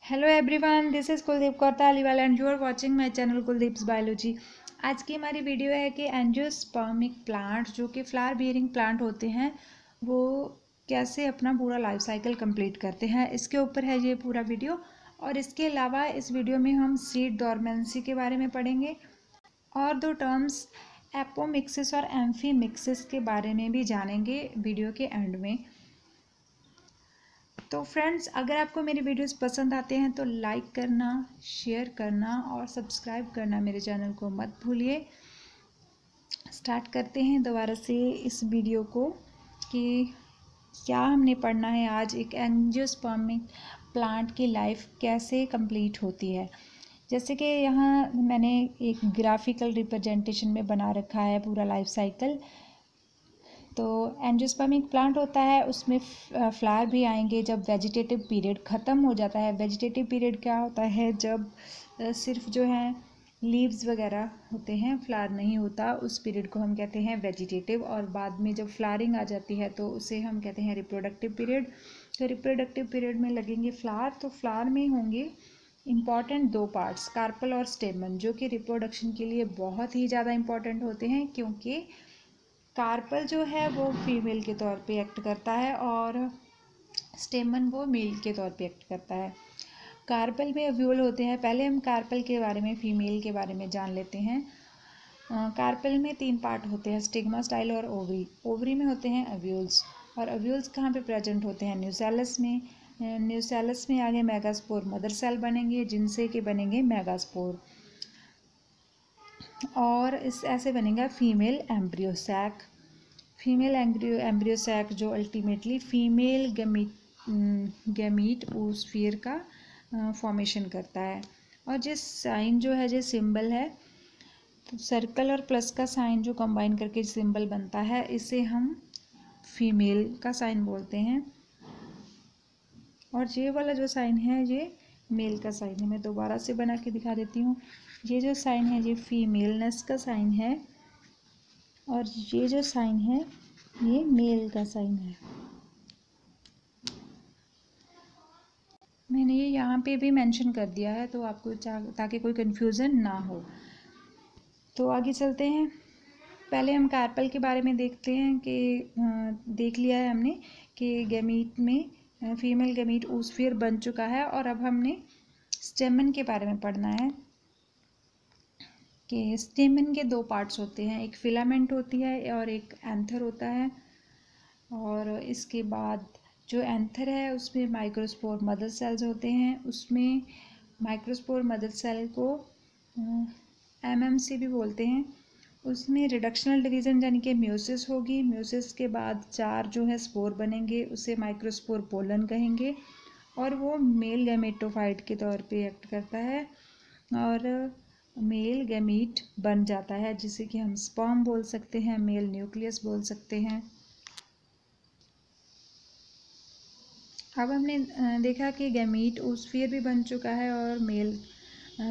Hello everyone, this is Kuldeep Kaur Taliwal and you are watching my channel Kuldeep's biology. आज की हमारी video है कि एंजियोस्पर्मिक प्लांट जो कि फ्लावर बियरिंग प्लांट होते हैं वो कैसे अपना पूरा लाइफ साइकिल कंप्लीट करते हैं, इसके ऊपर है ये पूरा वीडियो। और इसके अलावा इस वीडियो में हम सीड डोरमेंसी के बारे में पढ़ेंगे और दो टर्म्स एपोमिक्सिस और एम्फीमिक्सिस के बारे में भी जानेंगे वीडियो के एंड में। तो फ्रेंड्स, अगर आपको मेरी वीडियोस पसंद आते हैं तो लाइक करना, शेयर करना और सब्सक्राइब करना मेरे चैनल को मत भूलिए। स्टार्ट करते हैं दोबारा से इस वीडियो को कि क्या हमने पढ़ना है आज। एक एंजियोस्पर्मिक प्लांट की लाइफ कैसे कंप्लीट होती है। जैसे कि यहाँ मैंने एक ग्राफिकल रिप्रेजेंटेशन में बना रखा है पूरा लाइफ साइकिल। तो एंजियोस्पर्मिक प्लांट होता है, उसमें फ्लावर भी आएंगे जब वेजिटेटिव पीरियड ख़त्म हो जाता है। वेजिटेटिव पीरियड क्या होता है, जब सिर्फ जो है लीव्स वगैरह होते हैं, फ्लावर नहीं होता, उस पीरियड को हम कहते हैं वेजिटेटिव। और बाद में जब फ्लावरिंग आ जाती है तो उसे हम कहते हैं रिप्रोडक्टिव पीरियड। तो रिप्रोडक्टिव पीरियड में लगेंगे फ्लावर। तो फ्लावर में होंगे इम्पॉर्टेंट दो पार्ट्स, कार्पल और स्टेमन, जो कि रिप्रोडक्शन के लिए बहुत ही ज़्यादा इम्पॉर्टेंट होते हैं, क्योंकि कार्पल जो है वो फीमेल के तौर पे एक्ट करता है और स्टेमन वो मेल के तौर पे एक्ट करता है। कार्पल में ओव्यूल होते हैं। पहले हम कार्पल के बारे में, फीमेल के बारे में जान लेते हैं। कार्पल में 3 पार्ट होते हैं, स्टिग्मा, स्टाइल और ओवरी। ओवरी में होते हैं ओव्यूल्स। और ओव्यूल्स कहाँ पे प्रेजेंट होते हैं? न्यूसेलस में। न्यूसेलस में आगे मेगास्पोर मदर सेल बनेंगे, जिनसे कि बनेंगे मेगास्पोर। और इस ऐसे बनेगा फीमेल एम्ब्रियोसैक। फीमेल एम्ब्रियोसैक जो अल्टीमेटली फीमेल गैमीट oosphere का फॉर्मेशन करता है। और जिस साइन जो है, जो सिंबल है, तो सर्कल और प्लस का साइन जो कंबाइन करके सिंबल बनता है, इसे हम फीमेल का साइन बोलते हैं। और ये वाला जो साइन है ये मेल का साइन है। मैं दोबारा से बना के दिखा देती हूँ। ये जो साइन है ये फीमेलनेस का साइन है और ये जो साइन है ये मेल का साइन है। मैंने ये यहाँ पे भी मेंशन कर दिया है तो आपको ताकि कोई कंफ्यूजन ना हो। तो आगे चलते हैं। पहले हम कार्पल के बारे में देखते हैं कि देख लिया है हमने कि गैमीट में फीमेल गैमीट oosphere बन चुका है। और अब हमने स्टेमन के बारे में पढ़ना है कि स्टेमन के 2 पार्ट्स होते हैं, एक फिलामेंट होती है और एक एंथर होता है। और इसके बाद जो एंथर है उसमें माइक्रोस्पोर मदर सेल्स होते हैं। उसमें माइक्रोस्पोर मदर सेल को एमएमसी भी बोलते हैं। उसमें रिडक्शनल डिवीज़न यानी कि म्यूसिस होगी। म्यूसिस के बाद 4 जो है स्पोर बनेंगे, उसे माइक्रोस्पोर पोलन कहेंगे और वो मेल गैमेटोफाइट के तौर पे एक्ट करता है और मेल गैमीट बन जाता है, जिसे कि हम स्पर्म बोल सकते हैं, मेल न्यूक्लियस बोल सकते हैं। अब हमने देखा कि गैमीट oosphere भी बन चुका है और मेल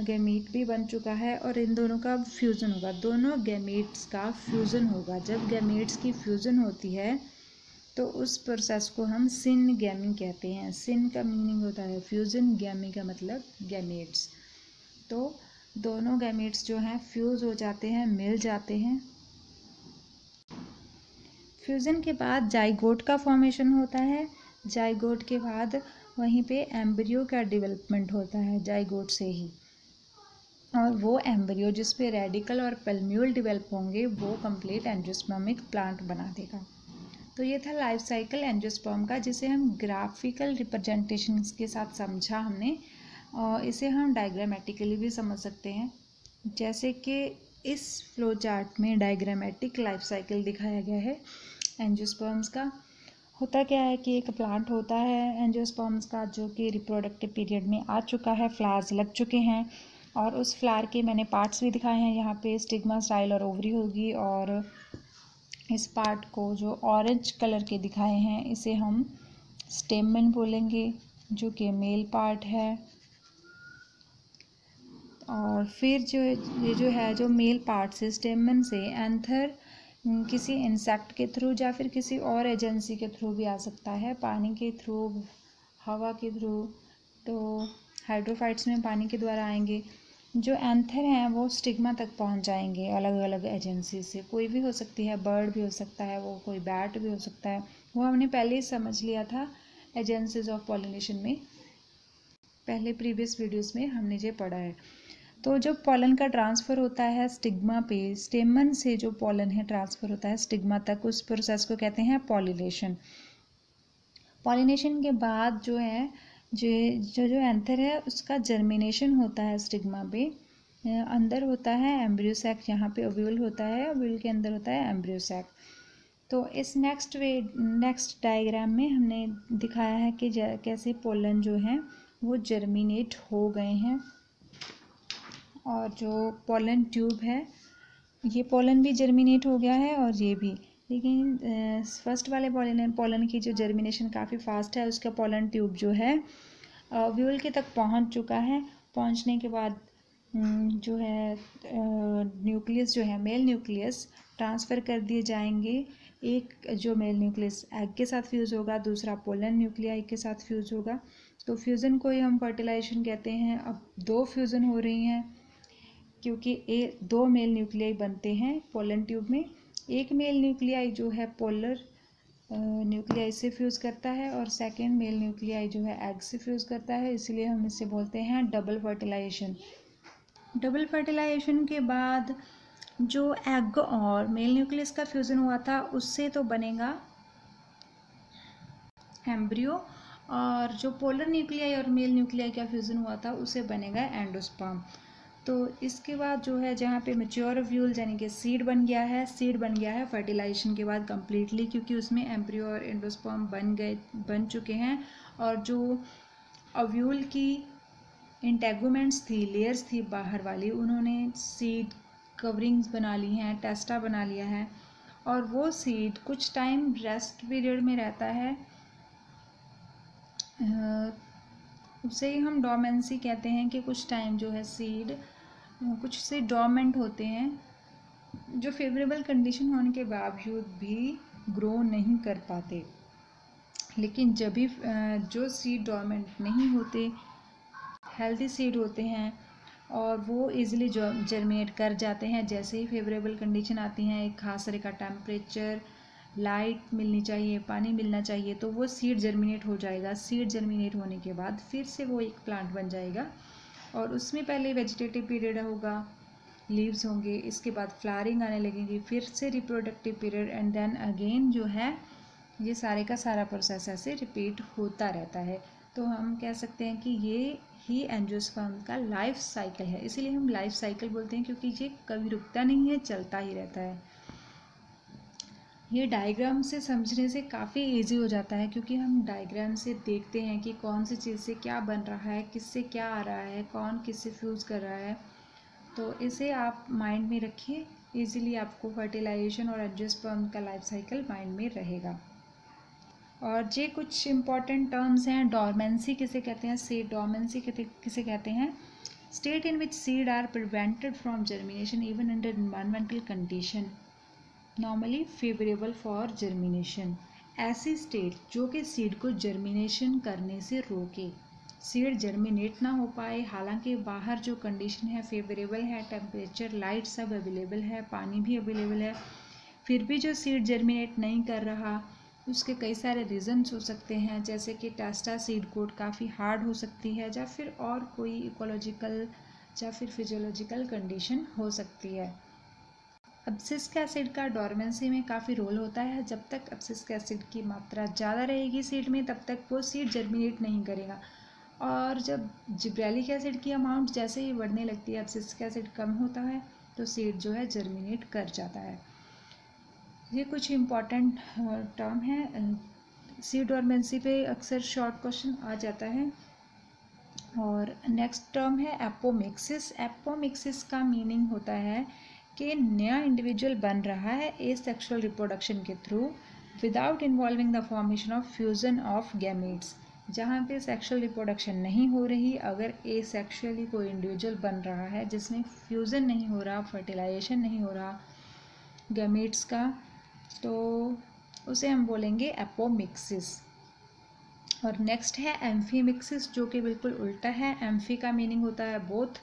गैमीट भी बन चुका है और इन दोनों का फ्यूज़न होगा। दोनों गैमीट्स का फ्यूज़न होगा। जब गैमीट्स की फ्यूज़न होती है तो उस प्रोसेस को हम सिनगैमी कहते हैं। सिन का मीनिंग होता है फ्यूज़न, गैमी का मतलब गैमीट्स। तो दोनों गैमीट्स जो हैं फ्यूज़ हो जाते हैं, मिल जाते हैं। फ्यूज़न के बाद जाइगोट का फॉर्मेशन होता है। जाइगोट के बाद वहीं पे एम्ब्रियो का डेवलपमेंट होता है जाइगोट से ही। और वो एम्ब्रियो जिस पे रेडिकल और पेल्म्यूल डेवलप होंगे वो कंप्लीट एंजियोस्पर्मिक प्लांट बना देगा। तो ये था लाइफ साइकिल एंजियोस्पर्म का, जिसे हम ग्राफिकल रिप्रेजेंटेशन के साथ समझा हमने। और इसे हम डायग्रामेटिकली भी समझ सकते हैं, जैसे कि इस फ्लो चार्ट में डायग्रामेटिक लाइफ साइकिल दिखाया गया है एंजियोस्पर्म्स का। होता क्या है कि एक प्लांट होता है एंजियोस्पर्म्स का जो कि रिप्रोडक्टिव पीरियड में आ चुका है, फ्लावर्स लग चुके हैं और उस फ्लावर के मैंने पार्ट्स भी दिखाए हैं। यहाँ पे स्टिग्मा, स्टाइल और ओवरी होगी और इस पार्ट को जो ऑरेंज कलर के दिखाए हैं इसे हम स्टेमन बोलेंगे, जो कि मेल पार्ट है। और फिर ये है जो मेल पार्ट से, स्टेमन से एंथर किसी इंसेक्ट के थ्रू या फिर किसी और एजेंसी के थ्रू भी आ सकता है, पानी के थ्रू, हवा के थ्रू। तो हाइड्रोफाइट्स में पानी के द्वारा आएंगे। जो एंथर हैं वो स्टिग्मा तक पहुंच जाएंगे अलग अलग एजेंसी से। कोई भी हो सकती है, बर्ड भी हो सकता है, वो कोई बैट भी हो सकता है, वो हमने पहले ही समझ लिया था एजेंसीज ऑफ पॉलिनेशन में, पहले प्रीवियस वीडियोस में हमने ये पढ़ा है। तो जब पॉलन का ट्रांसफ़र होता है स्टिग्मा पे, स्टेमन से जो पॉलन है ट्रांसफ़र होता है स्टिग्मा तक, उस प्रोसेस को कहते हैं पॉलिनेशन। पॉलिनेशन के बाद जो है जो एंथर है उसका जर्मिनेशन होता है स्टिग्मा पे। अंदर होता है एम्ब्रियो सैक, यहाँ पे ओव्यूल होता है, ओव्यूल के अंदर होता है एम्ब्रियो सैक। तो इस नेक्स्ट डायग्राम में हमने दिखाया है कि कैसे पोलन जो है वो जर्मिनेट हो गए हैं। और जो पोलन ट्यूब है, ये पोलन भी जर्मिनेट हो गया है और ये भी, लेकिन फर्स्ट वाले पोलन की जो जर्मिनेशन काफ़ी फास्ट है, उसका पोलन ट्यूब जो है ओव्यूल के तक पहुंच चुका है। पहुंचने के बाद जो है न्यूक्लियस जो है, मेल न्यूक्लियस ट्रांसफ़र कर दिए जाएंगे। एक जो मेल न्यूक्लियस एग के साथ फ्यूज़ होगा, दूसरा पोलन न्यूक्लियाई के साथ फ्यूज़ होगा। तो फ्यूज़न को ही हम फर्टिलाइजेशन कहते हैं। अब 2 फ्यूज़न हो रही हैं क्योंकि 2 मेल न्यूक्लियाई बनते हैं पोलन ट्यूब में। एक मेल न्यूक्लियाई जो है पोलर न्यूक्लियाई से फ्यूज़ करता है और सेकेंड मेल न्यूक्लियाई जो है एग से फ्यूज़ करता है, इसलिए हम इसे बोलते हैं डबल फर्टिलाइजेशन। डबल फर्टिलाइजेशन के बाद जो एग और मेल न्यूक्लियस का फ्यूज़न हुआ था उससे तो बनेगा एम्ब्रियो, और जो पोलर न्यूक्लियाई और मेल न्यूक्लियाई का फ्यूज़न हुआ था उससे बनेगा एंडोस्पर्म। तो इसके बाद जो है जहाँ पे मैच्योर ओव्यूल यानी कि सीड बन गया है फर्टिलाइजेशन के बाद कम्प्लीटली, क्योंकि उसमें एम्ब्रियो और एंडोस्पर्म बन चुके हैं। और जो ओव्यूल की इंटेगुमेंट्स थी, लेयर्स थी बाहर वाली, उन्होंने सीड कवरिंग्स बना ली हैं, टेस्टा बना लिया है, और वो सीड कुछ टाइम रेस्ट पीरियड में रहता है, उसे ही हम डोमेंसी कहते हैं कि कुछ टाइम जो है सीड कुछ से डोमेंट होते हैं, जो फेवरेबल कंडीशन होने के बावजूद भी ग्रो नहीं कर पाते। लेकिन जब भी जो सीड डोमेंट नहीं होते, हेल्दी सीड होते हैं और वो इजीली जर्मिनेट कर जाते हैं, जैसे ही फेवरेबल कंडीशन आती हैं, एक खास तरह का टेम्परेचर, लाइट मिलनी चाहिए, पानी मिलना चाहिए, तो वो सीड जर्मिनेट हो जाएगा। सीड जर्मिनेट होने के बाद फिर से वो एक प्लांट बन जाएगा और उसमें पहले वेजिटेटिव पीरियड होगा, लीव्स होंगे, इसके बाद फ्लावरिंग आने लगेगी, फिर से reproductive period, and then again जो है ये सारे का सारा प्रोसेस ऐसे रिपीट होता रहता है। तो हम कह सकते हैं कि ये ही एंजियोस्पर्म का लाइफ साइकिल है। इसीलिए हम लाइफ साइकिल बोलते हैं, क्योंकि ये कभी रुकता नहीं है, चलता ही रहता है। ये डायग्राम से समझने से काफ़ी इजी हो जाता है, क्योंकि हम डायग्राम से देखते हैं कि कौन सी चीज़ से क्या बन रहा है, किससे क्या आ रहा है, कौन किससे फ्यूज़ कर रहा है। तो इसे आप माइंड में रखिए, इजीली आपको फर्टिलाइजेशन और एंजियोस्पर्म का लाइफ साइकिल माइंड में रहेगा। और ये कुछ इंपॉर्टेंट टर्म्स हैं। डॉर्मेंसी किसे कहते हैं, सीड डॉर्मेंसी किसे कहते हैं? State in which seed are prevented from germination even under environmental condition normally favourable for germination. ऐसी स्टेट जो कि सीड को जर्मिनेशन करने से रोके, सीड जर्मिनेट ना हो पाए, हालांकि बाहर जो कंडीशन है फेवरेबल है, टेम्परेचर, लाइट सब अवेलेबल है, पानी भी अवेलेबल है, फिर भी जो सीड जर्मिनेट नहीं कर रहा, उसके कई सारे रीज़न्स हो सकते हैं, जैसे कि टेस्टा सीड कोट काफ़ी हार्ड हो सकती है, या फिर और कोई इकोलॉजिकल या फिर फिजियोलॉजिकल कंडीशन हो सकती है। एब्सिस्क एसिड का डोर्मेंसी में काफ़ी रोल होता है। जब तक एब्सिस्क एसिड की मात्रा ज़्यादा रहेगी सीड में, तब तक वो सीड जर्मिनेट नहीं करेगा, और जब जिब्रेलिक एसिड की अमाउंट जैसे ही बढ़ने लगती है, एब्सिस्क एसिड कम होता है, तो सीड जो है जर्मिनेट कर जाता है। ये कुछ इम्पॉर्टेंट टर्म है। सीड डोर्मेंसी पे अक्सर शॉर्ट क्वेश्चन आ जाता है। और नेक्स्ट टर्म है एपोमिक्सिस। एपोमिक्सिस का मीनिंग होता है कि नया इंडिविजुअल बन रहा है एसेक्सुअल रिप्रोडक्शन के through without involving the formation of fusion of gametes. जहाँ पे सेक्सुअल रिप्रोडक्शन नहीं हो रही, अगर एसेक्सुअली कोई इंडिविजुअल बन रहा है जिसमें फ्यूज़न नहीं हो रहा, फर्टिलाइजेशन नहीं हो रहा गैमेट्स का, तो उसे हम बोलेंगे एपोमिक्सिस। और नेक्स्ट है एम्फी मिक्सिस, जो कि बिल्कुल उल्टा है। एम्फी का मीनिंग होता है बोथ,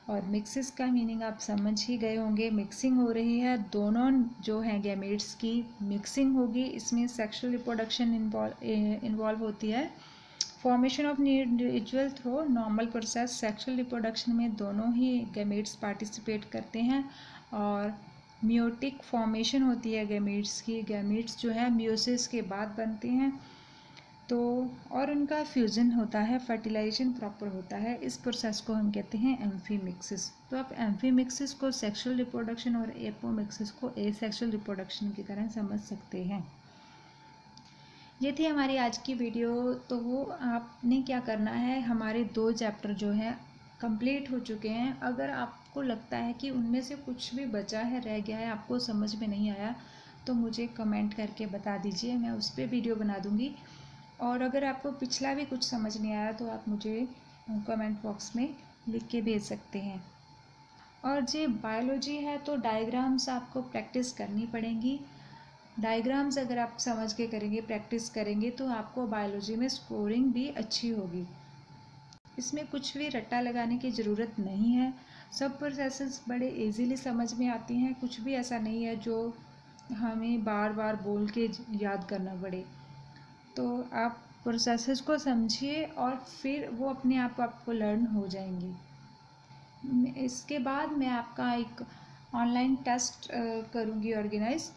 और मिक्सिस का मीनिंग आप समझ ही गए होंगे। मिक्सिंग हो रही है, दोनों जो हैं गैमेट्स की मिक्सिंग होगी। इसमें सेक्सुअल रिप्रोडक्शन इन्वॉल्व होती है। Formation of individual through normal process, sexual reproduction में दोनों ही गैमेट्स पार्टिसिपेट करते हैं। और मियोटिक फॉर्मेशन होती है गैमेट्स की। गैमेट्स जो है मियोसिस के बाद बनते हैं, तो और उनका फ्यूजन होता है, फर्टिलाइजेशन प्रॉपर होता है। इस प्रोसेस को हम कहते हैं एम्फीमिक्सिस। तो आप एम्फीमिक्सिस को सेक्सुअल रिप्रोडक्शन और एपोमिक्सिस को एसेक्सुअल रिप्रोडक्शन की तरह समझ सकते हैं। ये थी हमारी आज की वीडियो। तो वो आपने क्या करना है, हमारे 2 चैप्टर जो हैं कंप्लीट हो चुके हैं। अगर आपको लगता है कि उनमें से कुछ भी बचा है, रह गया है, आपको समझ में नहीं आया, तो मुझे कमेंट करके बता दीजिए, मैं उस पर वीडियो बना दूँगी। और अगर आपको पिछला भी कुछ समझ नहीं आया तो आप मुझे कमेंट बॉक्स में लिख के भेज सकते हैं। और जी बायोलॉजी है तो डायग्राम्स आपको प्रैक्टिस करनी पड़ेंगी। डायग्राम्स अगर आप समझ के करेंगे, प्रैक्टिस करेंगे, तो आपको बायोलॉजी में स्कोरिंग भी अच्छी होगी। इसमें कुछ भी रट्टा लगाने की ज़रूरत नहीं है। सब प्रोसेसेस बड़े इजीली समझ में आती हैं। कुछ भी ऐसा नहीं है जो हमें बार बार बोल के याद करना पड़े। तो आप प्रोसेसेस को समझिए और फिर वो अपने आप आपको लर्न हो जाएंगी। इसके बाद मैं आपका एक ऑनलाइन टेस्ट करूँगी ऑर्गेनाइज।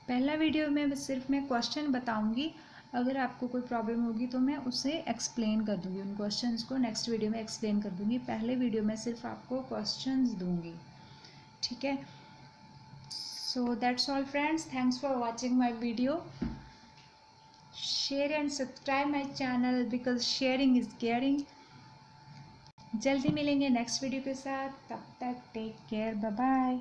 पहला वीडियो में सिर्फ मैं क्वेश्चन बताऊँगी। अगर आपको कोई प्रॉब्लम होगी तो मैं उसे एक्सप्लेन कर दूँगी, उन क्वेश्चंस को नेक्स्ट वीडियो में एक्सप्लेन कर दूँगी। पहले वीडियो में सिर्फ आपको क्वेश्चंस दूँगी, ठीक है। So that's all friends, thanks for watching my video. Share and subscribe my channel because sharing is caring. जल्दी मिलेंगे नेक्स्ट वीडियो के साथ, तब तक टेक केयर, बाय बाय।